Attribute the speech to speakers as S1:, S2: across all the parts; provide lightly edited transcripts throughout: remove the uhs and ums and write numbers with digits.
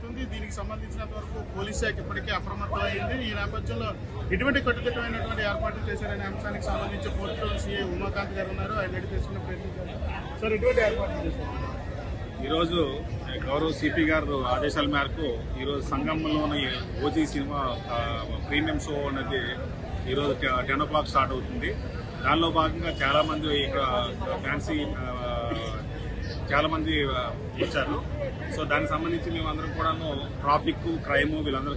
S1: జరుగుతుంది. దీనికి సంబంధించినంత వరకు పోలీస్ శాఖ ఇప్పటికే అప్రమత్తమైంది. ఈ నేపథ్యంలో ఎటువంటి కట్టుదిట్టమైనటువంటి ఏర్పాట్లు చేశారనే అంశానికి సంబంధించి ఫోర్త్ టౌన్ సీఐ ఉమాకాంత్ గారు ఉన్నారు. ఆయన అడిగి తెలుసుకునే ప్రయత్నించారు. సార్, ఎటువంటి ఏర్పాట్లు చేశారు?
S2: ఈరోజు గౌరవ సిపి గారు ఆదేశాల మేరకు ఈరోజు సంగంలోని ఓజీ సినిమా ప్రీమియం షో అనేది ఈరోజు 10 o'clock స్టార్ట్ అవుతుంది. దానిలో భాగంగా చాలామంది ఇక్కడ ఫ్యాన్సీ చాలామంది వచ్చారు. సో దానికి సంబంధించి మేమందరం కూడాను ట్రాఫిక్, క్రైమ్ వీళ్ళందరూ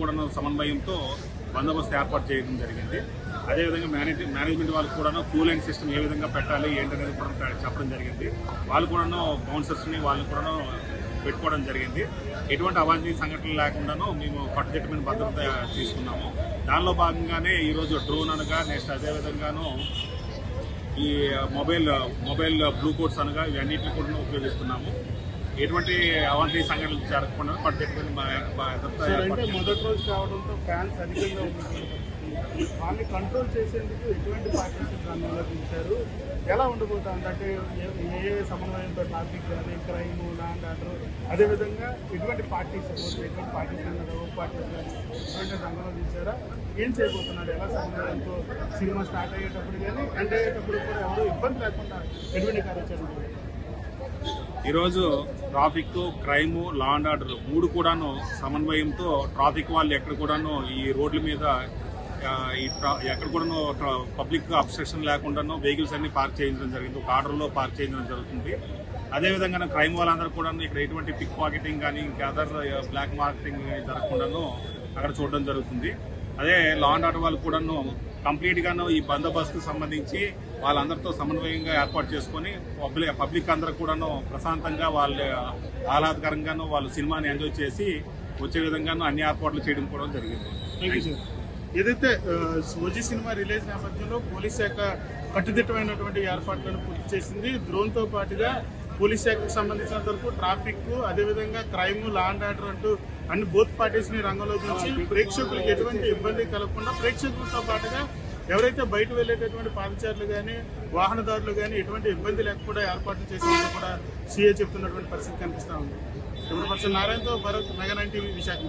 S2: కూడాను సమన్వయంతో బందోబస్తు ఏర్పాటు చేయడం జరిగింది. అదేవిధంగా మేనేజ్మెంట్ వాళ్ళకి కూడాను కూల్ అండ్ సిస్టమ్ ఏ విధంగా పెట్టాలి ఏంటనేది కూడా చెప్పడం జరిగింది. వాళ్ళు కూడాను బౌన్సర్స్ని వాళ్ళని కూడాను పెట్టుకోవడం జరిగింది. ఎటువంటి అవాంఛనీయ సంఘటనలు లేకుండాను మేము కట్టుదిట్టమైన భద్రత తీసుకున్నాము. దానిలో భాగంగానే ఈరోజు డ్రోన్ అనగా నెక్స్ట్ అదేవిధంగాను ఈ మొబైల్ బ్లూ కోడ్స్ అనగా ఇవన్నిటిని కూడా ఉపయోగిస్తున్నాము. ఎటువంటి అవాంఛనీయ సంఘటనలు జరగకుండా కట్టుదిట్టమైన భద్రత.
S1: మొదటి రోజు కావడంతో ఫ్యాన్స్ అధికంగా ఉంటుంది. వాళ్ళని కంట్రోల్ చేసేందుకు ఎటువంటి పార్టీస్ రంగంలో దించారు? ఎలా ఉండబోతుంది అంటే ఏ సమన్వయంతో ట్రాఫిక్ కానీ, క్రైమ్, ల్యాండ్ ఆర్డర్, అదేవిధంగా ఎటువంటి పార్టీస్ అన్నారు, పార్టీస్ కానీ ఎటువంటి రంగంలో దించారా? ఏం చేయబోతున్నాడు? ఎలా సమన్వయంతో సినిమా స్టార్ట్ అయ్యేటప్పుడు కానీ ఎండ్ అయ్యేటప్పుడు కూడా ఎవరు ఇబ్బంది లేకుండా ఎటువంటి కార్యాచరణ?
S2: ఈరోజు traffic, crime, law and order 3 కూడాను సమన్వయంతో ట్రాఫిక్ వాళ్ళు ఎక్కడ కూడాను ఈ రోడ్ల మీద ఎక్కడ కూడాను పబ్లిక్ అబ్స్ట్రక్షన్ లేకుండాను వెహికల్స్ అన్ని పార్క్ చేయించడం జరిగింది. ఒక ఆర్డర్లో పార్క్ చేయించడం జరుగుతుంది. అదేవిధంగా క్రైమ్ వాళ్ళందరూ కూడా ఇక్కడ ఎటువంటి పిక్ పాకెటింగ్ కానీ ఇంకా అదర్ బ్లాక్ మార్కెటింగ్ జరగకుండాను అక్కడ చూడడం జరుగుతుంది. అదే లా అండ్ ఆర్డర్ వాళ్ళు కూడాను కంప్లీట్ గాను ఈ బందోబస్తు సంబంధించి వాళ్ళందరితో సమన్వయంగా ఏర్పాటు చేసుకుని పబ్లిక్ అందరూ కూడాను ప్రశాంతంగా వాళ్ళు ఆహ్లాదకరంగాను వాళ్ళు సినిమాని ఎంజాయ్ చేసి వచ్చే విధంగాను అన్ని ఏర్పాట్లు చేయడం కూడా జరిగింది.
S1: ఏదైతే ఓజీ సినిమా రిలీజ్ నేపథ్యంలో పోలీస్ శాఖ కట్టుదిట్టమైనటువంటి ఏర్పాట్లను పూర్తి చేసింది. డ్రోన్తో పాటుగా పోలీస్ శాఖకు సంబంధించినంత వరకు ట్రాఫిక్, అదేవిధంగా క్రైమ్, లా అండ్ ఆర్డర్ అంటూ అన్ని బోత్ పార్టీస్ ని రంగంలో దించి ప్రేక్షకులకు ఎటువంటి ఇబ్బంది కలగకుండా ప్రేక్షకులతో పాటుగా ఎవరైతే బయట వెళ్లేటటువంటి పాదచారులు కానీ, వాహనదారులు కానీ ఎటువంటి ఇబ్బంది లేకుండా ఏర్పాట్లు చేసినట్టు కూడా సీఏ చెప్తున్నటువంటి పరిస్థితి కనిపిస్తా ఉంది. ఇప్పుడు పర్సన్ నారాయణతో భరత్, మెగా 9 టీవీ, విశాఖ.